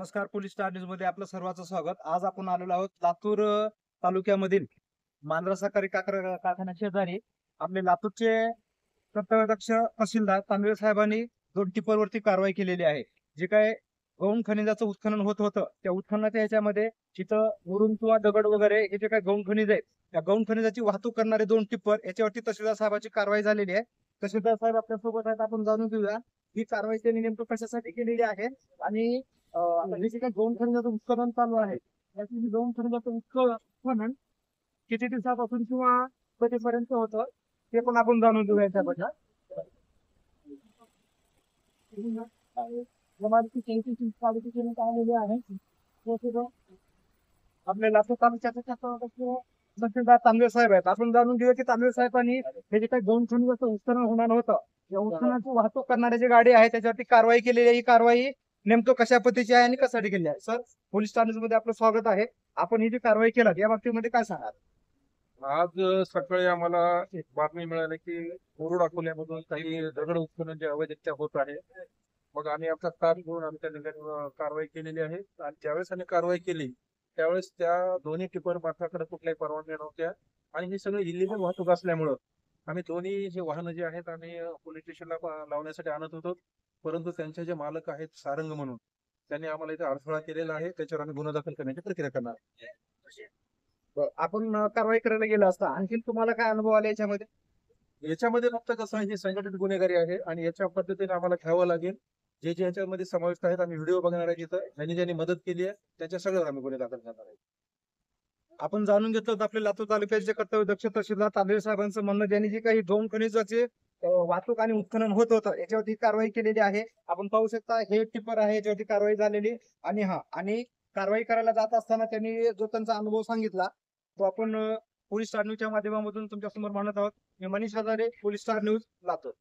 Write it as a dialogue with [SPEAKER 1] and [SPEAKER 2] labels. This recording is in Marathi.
[SPEAKER 1] नमस्कार, पोलीस स्टार न्यूज मध्ये आपलं सर्वांचं स्वागत. आज आपण आलेलो आहोत लातूर तालुक्यामधील मांजरा सहकारी कारखान्या शेजारी. आपले लातूरचे कर्तव्यदक्ष तहसीलदार तांबे साहेबांनी 2 टिप्परवरती कारवाई केलेली आहे. जे काय गौण खनिजाचं उत्खनन होत होतं, त्या उत्खननाच्या याच्यामध्ये तिथं मुरुम किंवा दगड वगैरे हे जे काही गौण खनिज आहे, त्या गौण खनिजाची वाहतूक करणारे 2 टिप्पर याच्यावरती तहसीलदार साहेबांची कारवाई झालेली आहे. तहसीलदार साहेब आपल्या सोबत आहेत, आपण जाणून घेऊया ही कारवाई त्यांनी नेमकं कशासाठी केलेली आहे आणि हे जे काही गौण खनिजाचं उत्खनन चालू आहे, त्याची गौण खनिजाचं उत्खनन किती दिवसापासून किंवा कधीपर्यंत होतं ते पण आपण जाणून घेऊया याच्याबद्दल. आलेले आहे आपल्या लातूर तालुक्याचे तहसीलदार तांबे साहेब आहेत. आपण जाणून घेऊया की तांबे साहेबांनी हे जे काही गौण खनिजाचं उत्खनन होणार होतं, या उत्खननाची वाहतूक करणारे जे गाडी आहे त्याच्यावरती कारवाई केलेली आहे. ही कारवाई नेमकं कशा पद्धतीची आहे आणि कशासाठी केली आहे? सर, पोलीस ठाण्यामध्ये आपलं स्वागत आहे. आपण ही जी कारवाई केला या बाबतीमध्ये काय सांगाल?
[SPEAKER 2] आज सकाळी आम्हाला एक बातमी मिळाली की मुरुड अकोल्यामधून काही दगड उत्खनन जे अवैधरित्या होत आहे. मग आम्ही आमचा तास घेऊन आम्ही त्या ठिकाणी कारवाई केलेली आहे. आणि ज्यावेळेस आम्ही कारवाई केली त्यावेळेस त्या दोन्ही टिपर मालकाकडे कुठल्याही परवानग्या नव्हत्या आणि ही सगळी इलिगल वाहतूक असल्यामुळं आम्ही दोन्ही हे वाहनं जे आहेत आम्ही पोलीस स्टेशनला लावण्यासाठी आणत होतो. परंतु त्यांचे जे मालक आहेत सारंग म्हणून, त्यांनी आम्हाला इथे अडथळा केलेला आहे. त्याच्यावर आम्ही गुन्हा दाखल करण्याची प्रक्रिया करणार.
[SPEAKER 1] आपण कारवाई करायला गेलो असता आणखी तुम्हाला काय अनुभव आले याच्यामध्ये?
[SPEAKER 2] याच्यामध्ये फक्त कसं आहे, ही संघटित गुन्हेगारी आहे आणि याच्या पद्धतीने आम्हाला घ्यावं लागेल. जे जे याच्यामध्ये समाविष्ट आहेत आम्ही व्हिडिओ बघणार आहे, तिथं ज्यांनी ज्यांनी मदत केली आहे त्याच्या सगळ्यावर आम्ही गुन्हे दाखल करणार आहे.
[SPEAKER 1] आपण जाणून घेतलं होतं आपल्या लातूर तालुक्याचे कर्तव्यदक्ष तहसीलदार तांबे साहेबांचं म्हणणं, ज्यांनी जी काही गौण खनिजाचे वाहतूक आणि उत्खनन होत होतं याच्यावरती कारवाई केलेली आहे. आपण पाहू शकता हे टिप्पर आहे याच्यावरती कारवाई झालेली आणि कारवाई करायला जात असताना त्यांनी जो त्यांचा अनुभव सांगितला तो आपण पोलीस स्टार न्यूजच्या माध्यमामधून तुमच्या समोर मांडत आहोत. मी Manish Hajare, police star news, Latur.